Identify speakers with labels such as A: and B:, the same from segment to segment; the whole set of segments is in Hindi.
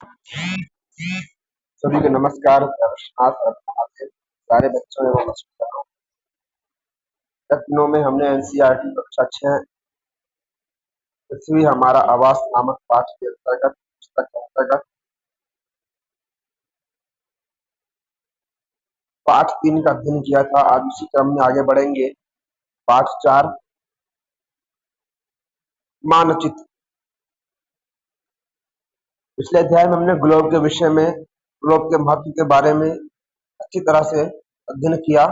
A: सभी को नमस्कार। आज सारे बच्चों एवं शिक्षकों। गत दिनों में हमने एनसीईआरटी कक्षा 6 पृथ्वी हमारा आवास नामक पाठ के अंतर्गत पुस्तक के अंतर्गत पाठ 3 का अध्ययन किया था। आज उसी क्रम में आगे बढ़ेंगे। पाठ 4 मानचित्र। पिछले अध्याय में हमने ग्लोब के विषय में, ग्लोब के महत्व के बारे में अच्छी तरह से अध्ययन किया।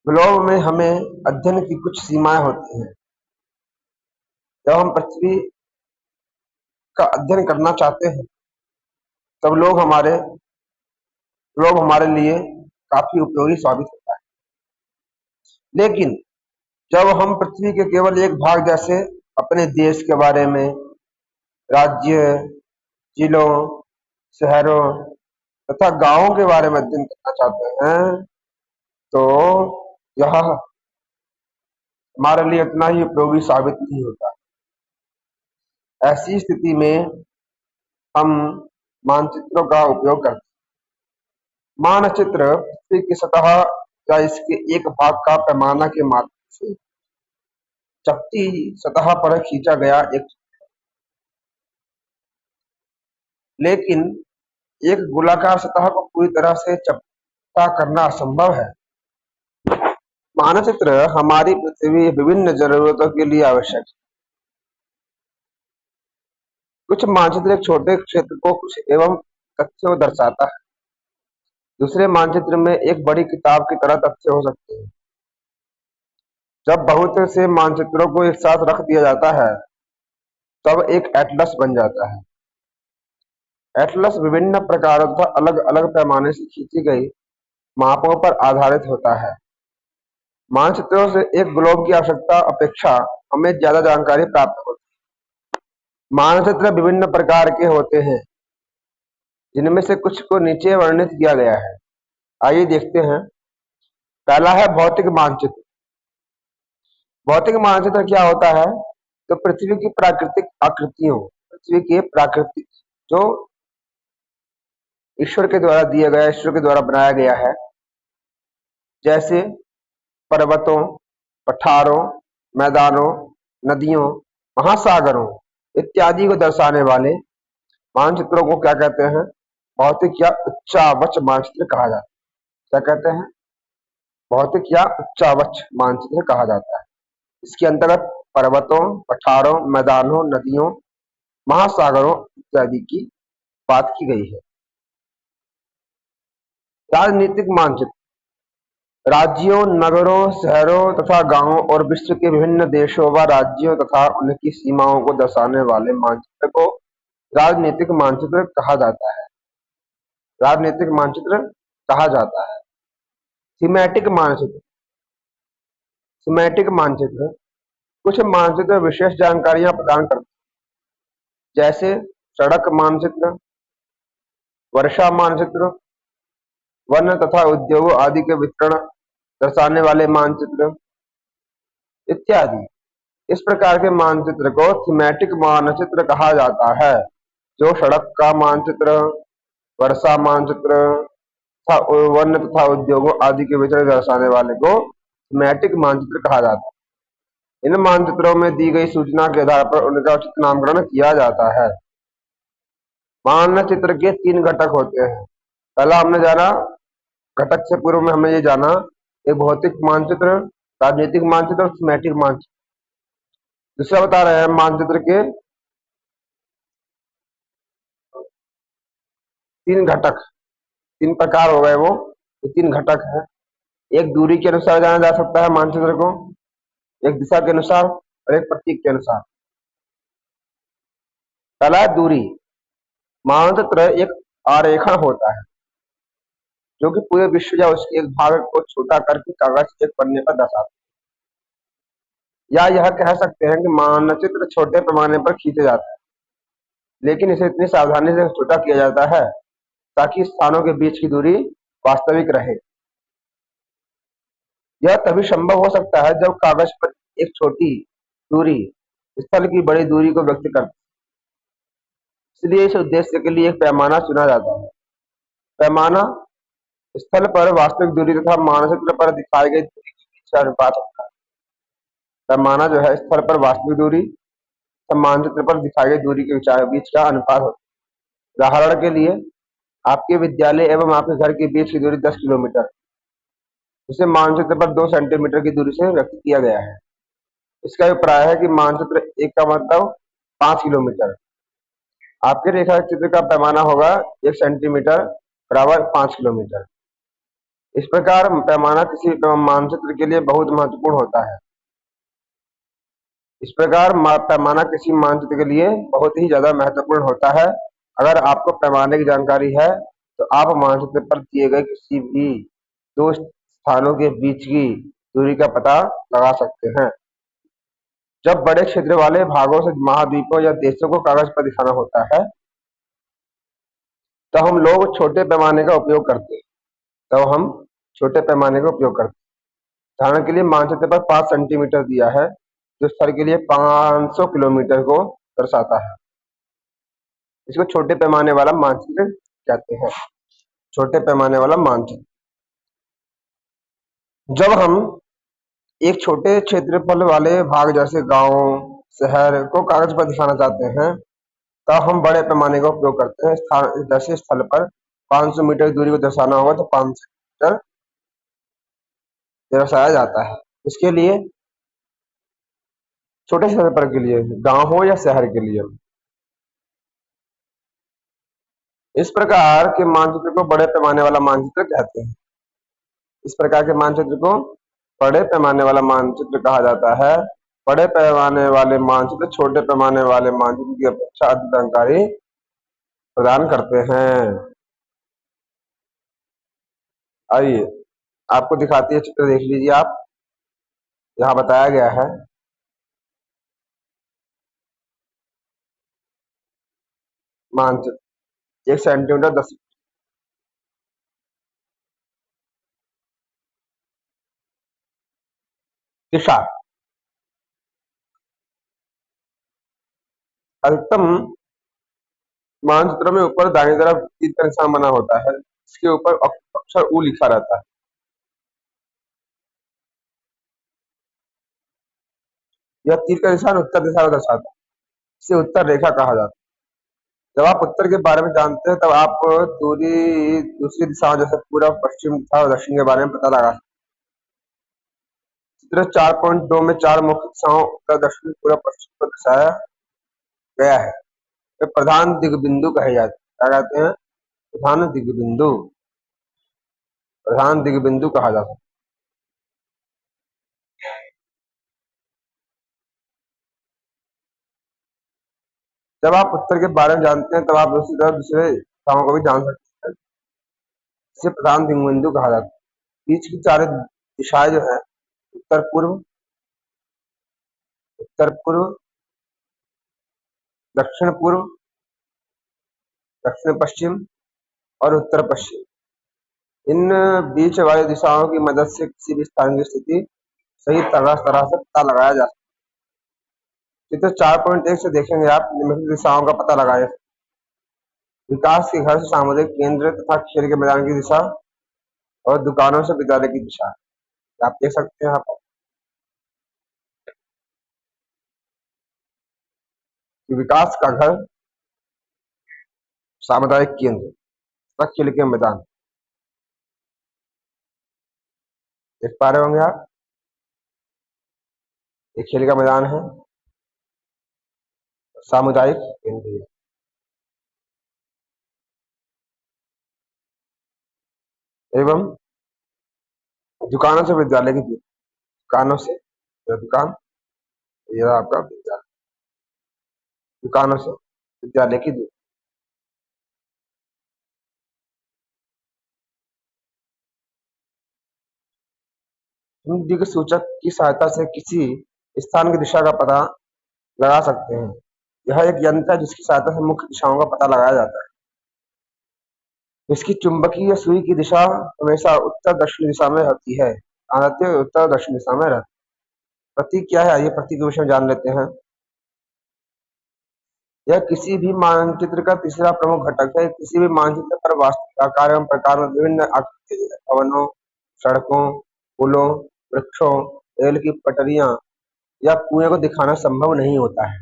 A: ग्लोब में हमें अध्ययन की कुछ सीमाएं होती हैं। जब हम पृथ्वी का अध्ययन करना चाहते हैं तब ग्लोब हमारे लिए काफी उपयोगी साबित होता है। लेकिन जब हम पृथ्वी के केवल एक भाग जैसे अपने देश के बारे में, राज्य, जिलों, शहरों तथा गांवों के बारे में अध्ययन करना चाहते हैं तो यह हमारे लिए उतना ही उपयोगी साबित नहीं होता। ऐसी स्थिति में हम मानचित्रों का उपयोग करते हैं। मानचित्र पृथ्वी की सतह या इसके एक भाग का पैमाना के माध्यम से चपटी सतह पर खींचा गया एक, लेकिन एक गोलाकार सतह को पूरी तरह से चपटा करना असंभव है। मानचित्र हमारी पृथ्वी विभिन्न जरूरतों के लिए आवश्यक है। कुछ मानचित्र एक छोटे क्षेत्र को कुछ एवं तथ्यों दर्शाता है। दूसरे मानचित्र में एक बड़ी किताब की तरह तथ्य हो सकते हैं। जब बहुत से मानचित्रों को एक साथ रख दिया जाता है तब एक एटलस बन जाता है। एटलस विभिन्न प्रकारों तथा अलग अलग पैमाने से खींची गई मापों पर आधारित होता है। मानचित्रों से एक ग्लोब की आवश्यकता अपेक्षा हमें ज्यादा जानकारी प्राप्त होती है। मानचित्र विभिन्न प्रकार के होते हैं, जिनमें से कुछ को नीचे वर्णित किया गया है। आइए देखते हैं। पहला है भौतिक मानचित्र। भौतिक मानचित्र क्या होता है? तो पृथ्वी की प्राकृतिक आकृतियों, पृथ्वी के प्राकृतिक जो ईश्वर के द्वारा दिया गया, ईश्वर के द्वारा बनाया गया है, जैसे पर्वतों, पठारों, मैदानों, नदियों, महासागरों इत्यादि को दर्शाने वाले मानचित्रों को क्या कहते हैं? भौतिक या उच्चावच मानचित्र कहा जाता है। क्या कहते हैं? भौतिक या उच्चावच मानचित्र कहा जाता है। इसके अंतर्गत पर्वतों, पठारों, मैदानों, नदियों, महासागरों इत्यादि की बात की गई है। राजनीतिक मानचित्र राज्यों, नगरों, शहरों तथा गांवों और विश्व के विभिन्न देशों व राज्यों तथा उनकी सीमाओं को दर्शाने वाले मानचित्र को राजनीतिक मानचित्र कहा जाता है। राजनीतिक मानचित्र कहा जाता है। थीमेटिक मानचित्र। थीमेटिक मानचित्र कुछ मानचित्र विशेष जानकारियां प्रदान करते हैं, जैसे सड़क मानचित्र, वर्षा मानचित्र, वन तथा उद्योगों आदि के वितरण दर्शाने वाले मानचित्र इत्यादि। इस प्रकार के मानचित्र को थीमेटिक मानचित्र कहा जाता है। जो सड़क का मानचित्र, वर्षा मानचित्र तथा वन तथा उद्योगों आदि के वितरण दर्शाने वाले को थीमेटिक मानचित्र कहा जाता है। इन मानचित्रों में दी गई सूचना के आधार पर उनका उचित नामकरण किया जाता है। मानचित्र के 3 घटक होते हैं। पहला हमने जाना, घटक से पूर्व में हमने ये जाना, एक भौतिक मानचित्र, राजनीतिक मानचित्र और थीमेटिक मानचित्र। दूसरा बता रहे हैं मानचित्र के 3 घटक, 3 प्रकार हो गए वो, ये 3 घटक है। एक दूरी के अनुसार जाना जा सकता है मानचित्र को, एक दिशा के अनुसार और एक प्रतीक के अनुसार। पहला है दूरी। मानचित्र एक आरेखण होता है जो कि पूरे विश्व या उसके एक भाग को छोटा करके कागज एक पन्ने पर दर्शाता है। या यह कह सकते हैं कि मानचित्र छोटे पैमाने पर खींचा जाता है, लेकिन इसे इतनी सावधानी से छोटा किया जाता है ताकि स्थानों के बीच की दूरी वास्तविक रहे। यह तभी संभव हो सकता है जब कागज पर एक छोटी दूरी स्थल की बड़ी दूरी को व्यक्त करती है। इसलिए इस उद्देश्य के लिए एक पैमाना चुना जाता है। पैमाना स्थल पर वास्तविक दूरी तथा मानचित्र पर दिखाई गई दूरी के बीच का अनुपात होता है। पैमाना जो है स्थल पर वास्तविक दूरी तथा मानचित्र पर दिखाई गई दूरी के बीच का अनुपात होता है। उदाहरण के लिए आपके विद्यालय एवं आपके घर के बीच की दूरी 10 किलोमीटर, जिसे मानचित्र पर 2 सेंटीमीटर की दूरी से व्यक्त किया गया है। इसका अभिप्राय है कि मानचित्र एक का मतलब 5 किलोमीटर, आपके रेखा चित्र का पैमाना होगा 1 सेंटीमीटर बराबर 5 किलोमीटर। इस प्रकार पैमाना किसी मानचित्र के लिए बहुत महत्वपूर्ण होता है। इस प्रकार पैमाना किसी मानचित्र के लिए बहुत ही ज्यादा महत्वपूर्ण होता है। अगर आपको पैमाने की जानकारी है तो आप मानचित्र पर दिए गए किसी भी दो स्थानों के बीच की दूरी का पता लगा सकते हैं। जब बड़े क्षेत्र वाले भागों से महाद्वीपों या देशों को कागज पर दिखाना होता है तो हम लोग छोटे पैमाने का उपयोग करते हैं। उदाहरण के लिए मानचित्र पर 5 सेंटीमीटर दिया है, जो स्थल के लिए 500 किलोमीटर को दर्शाता है। इसको छोटे पैमाने वाला मानचित्र कहते हैं। छोटे पैमाने वाला मानचित्र। जब हम एक छोटे क्षेत्रफल वाले भाग जैसे गांव, शहर को कागज पर दिखाना चाहते हैं तब हम बड़े पैमाने का उपयोग करते हैं। जैसे स्थल पर 500 मीटर की दूरी को दर्शाना होगा तो 500 मीटर दर्शाया जाता है। इसके लिए छोटे क्षेत्रफल के लिए, गांव हो या शहर के लिए, इस प्रकार के मानचित्र को बड़े पैमाने वाला मानचित्र कहते हैं। इस प्रकार के मानचित्र को बड़े पैमाने वाला मानचित्र कहा जाता है। बड़े पैमाने वाले मानचित्र छोटे पैमाने वाले मानचित्र की अपेक्षा अधिक जानकारी प्रदान करते हैं। आइए आपको दिखाती है चित्र, देख लीजिए आप। यहाँ बताया गया है मानचित्र 1 सेंटीमीटर 10 दिशा। अधिकतम मानचित्र में ऊपर दाहिनी तरफ तीर का निशान बना होता है, इसके ऊपर अक्षर U लिखा रहता है। यह तीर का निशान उत्तर दिशा को दर्शाता है। इसे उत्तर रेखा कहा जाता है। जब आप उत्तर के बारे में जानते हैं तब आप दूसरी दिशाओं जैसे पूर्व, पश्चिम तथा दक्षिण के बारे में पता लगा सकते हैं। चित्र 4.2 में 4 मुख्य दिशाओं उत्तर, दक्षिण, पूर्व, पश्चिम को दर्शाया गया है। वे प्रधान दिग्बिंदु कहे जाते हैं। क्या कहते हैं? प्रधान दिग्बिंदु। प्रधान दिग्बिंदु कहा जाता है। जब आप उत्तर के बारे में जानते हैं तब आप दूसरी तरफ दूसरे दिशाओं को भी जान सकते हैं। इसे प्रधान दिग्बिंदु कहा जाता है। बीच की 4 दिशाएं जो है उत्तर पूर्व, उत्तर पूर्व, दक्षिण पूर्व, दक्षिण पश्चिम और उत्तर पश्चिम। इन बीच वाली दिशाओं की मदद से किसी भी स्थान की स्थिति सही तरह से पता लगाया जा सकता है। चित्र 4.1 से देखेंगे आप निम्नलिखित दिशाओं का पता लगाएं। विकास के घर से सामुदायिक केंद्र तथा खेल के मैदान की दिशा और दुकानों से विद्यालय की दिशा। आप देख सकते हैं यहाँ पर कि विकास का घर, सामुदायिक केंद्र तथा खेल के मैदान। देख पा रहे होंगे आप, ये खेल का मैदान है, सामुदायिक केंद्र एवं दुकानों से विद्यालय की दूरी। दुकानों से दुकान, यह आपका विद्यालय, दुकानों से विद्यालय की दूरी। हम दिक् सूचक की सहायता से किसी स्थान की दिशा का पता लगा सकते हैं। यह एक यंत्र है जिसकी सहायता से मुख्य दिशाओं का पता लगाया जाता है। इसकी चुंबकीय सुई की दिशा हमेशा उत्तर दक्षिण दिशा में रहती है। उत्तर दक्षिण दिशा में रहती है। प्रतीक क्या है? आइए प्रतीक के विषय में जान लेते हैं। यह किसी भी मानचित्र का तीसरा प्रमुख घटक है। किसी भी मानचित्र पर वास्तविक आकार एवं प्रकार में विभिन्न आकृतियां जैसे भवनों, सड़कों, पुलों, वृक्षों, रेल की पटरियां या कुएं को दिखाना संभव नहीं होता है।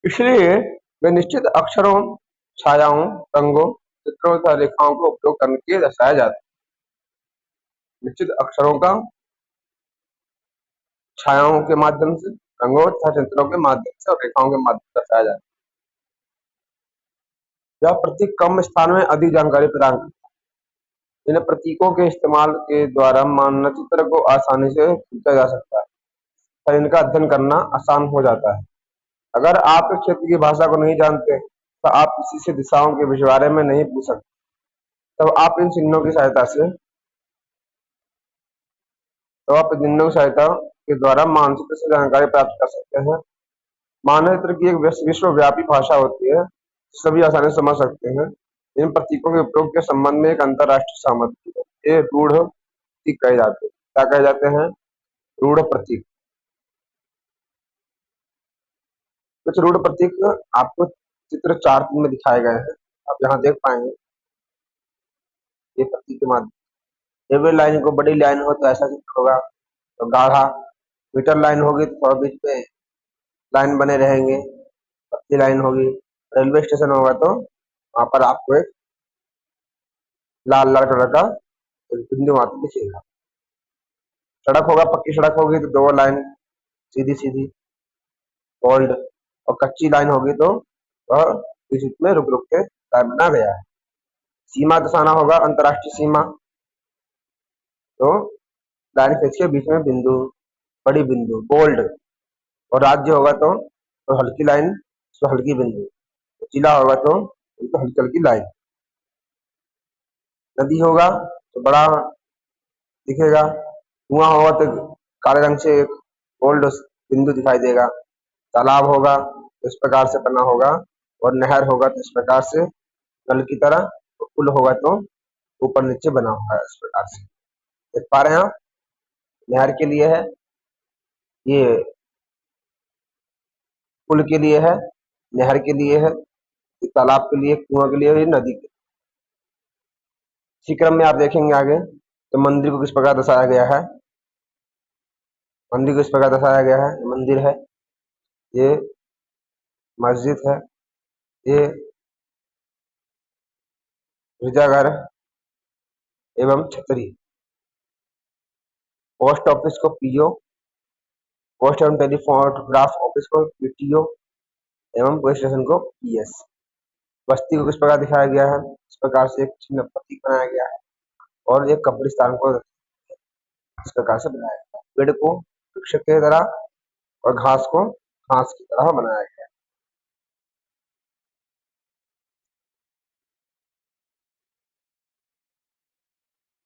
A: इसलिए वे निश्चित अक्षरों, छायाओं, रंगों, चित्रों तथा रेखाओं का उपयोग करके दर्शाया जाता है। निश्चित अक्षरों का, छायाओं के माध्यम से, रंगों तथा चित्रों के माध्यम से और रेखाओं के माध्यम से दर्शाया जाता है। यह प्रतीक कम स्थान में अधिक जानकारी प्रदान करता है। इन प्रतीकों के इस्तेमाल के द्वारा मानचित्र को आसानी से खींचा जा सकता है और इनका अध्ययन करना आसान हो जाता है। अगर आप इस क्षेत्र की भाषा को नहीं जानते, तो आप किसी से दिशाओं के बारे में नहीं पूछ सकते। तब आप इन चिन्हों की सहायता से के द्वारा मानचित्र से जानकारी प्राप्त कर सकते हैं। मानचित्र की एक विश्वव्यापी भाषा होती है, सभी आसानी से समझ सकते हैं। इन प्रतीकों के उपयोग के संबंध में एक अंतरराष्ट्रीय सहमति है। ये रूढ़ प्रतीक कहे जाते हैं। क्या कहे जाते हैं? रूढ़ प्रतीक। कुछ रूढ़ प्रतीक आपको चित्र 4 में दिखाए गए हैं, आप यहाँ देख पाएंगे। ये प्रतीक के माध्यम, रेलवे लाइन को बड़ी लाइन हो तो ऐसा चित्र होगा, तो गाढ़ा। मीटर लाइन होगी तो थोड़ा बीच में लाइन बने रहेंगे, पतली लाइन होगी। रेलवे स्टेशन होगा तो वहां पर आपको एक लाल लाल कलर का एक बिंदु वहां पर दिखेगा। सड़क होगा, पक्की सड़क होगी तो 2 लाइन सीधी सीधी बोल्ड, और कच्ची लाइन होगी तो वह बीच में रुक रुक के लाइन बना गया है। सीमा दर्शाना होगा, अंतरराष्ट्रीय सीमा, तो लाइन खींच के बीच में बिंदु, बड़ी बिंदु बोल्ड। और राज्य होगा तो हल्की लाइन, तो हल्की बिंदु। जिला होगा तो हल्की हल्की लाइन। नदी होगा तो बड़ा दिखेगा, कुआं होगा तो काले रंग से एक गोल्ड बिंदु दिखाई देगा। तालाब होगा तो इस प्रकार से बना होगा, और नहर होगा तो इस प्रकार से नल की तरह, और पुल होगा तो ऊपर नीचे बना होगा इस प्रकार से। देख पा रहे हैं आप? नहर के लिए है, ये पुल के लिए है, नहर के लिए है, ये तालाब के लिए, कुआं के लिए, ये नदी के लिए। इसी क्रम में आप देखेंगे आगे तो मंदिर को किस प्रकार दर्शाया गया है। मंदिर को इस प्रकार दर्शाया गया है। मंदिर है, ये मस्जिद है, ये गिरजाघर एवं छतरी। पोस्ट ऑफिस को पीओ, पोस्ट एवं टेलीग्राफ ऑफिस को पीटीओ एवं पुलिस स्टेशन को पीएस। बस्ती को किस प्रकार दिखाया गया है? इस प्रकार से एक चिन्ह प्रतीक बनाया गया है, और एक कब्रिस्तान को इस प्रकार से बनाया गया है। पेड़ को वृक्ष की तरह और घास को घास की तरह बनाया गया है।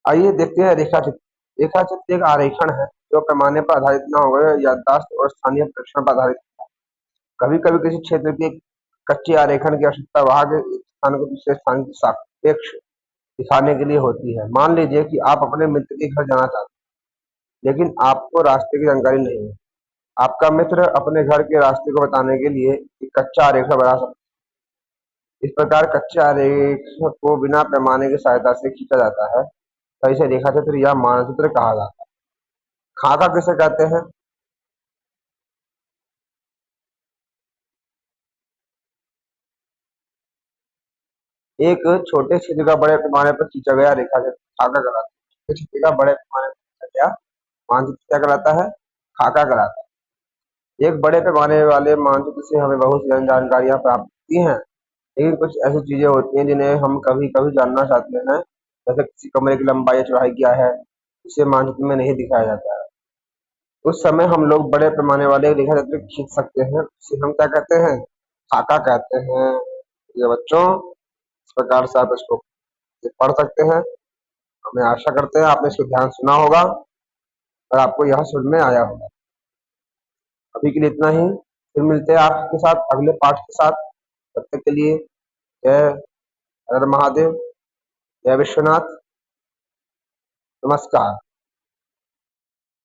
A: आइए देखते हैं रेखा चित्र। रेखा चित्र एक आरेखन है जो पैमाने पर आधारित न होकर याददाश्त और स्थानीय प्रेक्षण पर आधारित है। कभी कभी किसी क्षेत्र की कच्चे आरेखन की आवश्यकता वहां के एक स्थान को दूसरे स्थान की सापेक्ष दिखाने के लिए होती है। मान लीजिए कि आप अपने मित्र के घर जाना चाहते हैं, लेकिन आपको रास्ते की जानकारी नहीं है। आपका मित्र अपने घर के रास्ते को बताने के लिए एक कच्चा आरेखन बना सकता है। इस प्रकार कच्चे आरेखन को बिना पैमाने की सहायता से खींचा जाता है, तो इसे रेखा चित्र या मानचित्र कहा जाता है। खाका किसे कहते हैं? एक छोटे क्षेत्र का बड़े पैमाने पर खींचा गया रेखा चित्र खाका कहलाता है। छोटे क्षेत्र का बड़े पैमाने पर खींचा गया मानचित्र क्या कहलाता है? खाका कहलाता है। एक बड़े पैमाने वाले मानचित्र से हमें बहुत सी जानकारियां प्राप्त होती हैं, लेकिन कुछ ऐसी चीजें होती हैं जिन्हें हम कभी कभी जानना चाहते हैं, जैसे किसी कमरे की लंबाई या चौड़ाई क्या है, इसे मानचित्र में नहीं दिखाया जाता है। उस समय हम लोग बड़े पैमाने वाले रेखा चित्र खींच सकते हैं, उसे हम क्या कहते हैं? खाका कहते हैं। ये बच्चों, इस प्रकार से आप इसको पढ़ सकते हैं। हमें आशा करते हैं आपने इसको ध्यान सुना होगा और आपको यह समझ में आया होगा। अभी के लिए इतना ही, फिर मिलते हैं आपके साथ अगले पाठ के साथ। तब तक के लिए जय हर महादेव, जय विश्वनाथ, नमस्कार।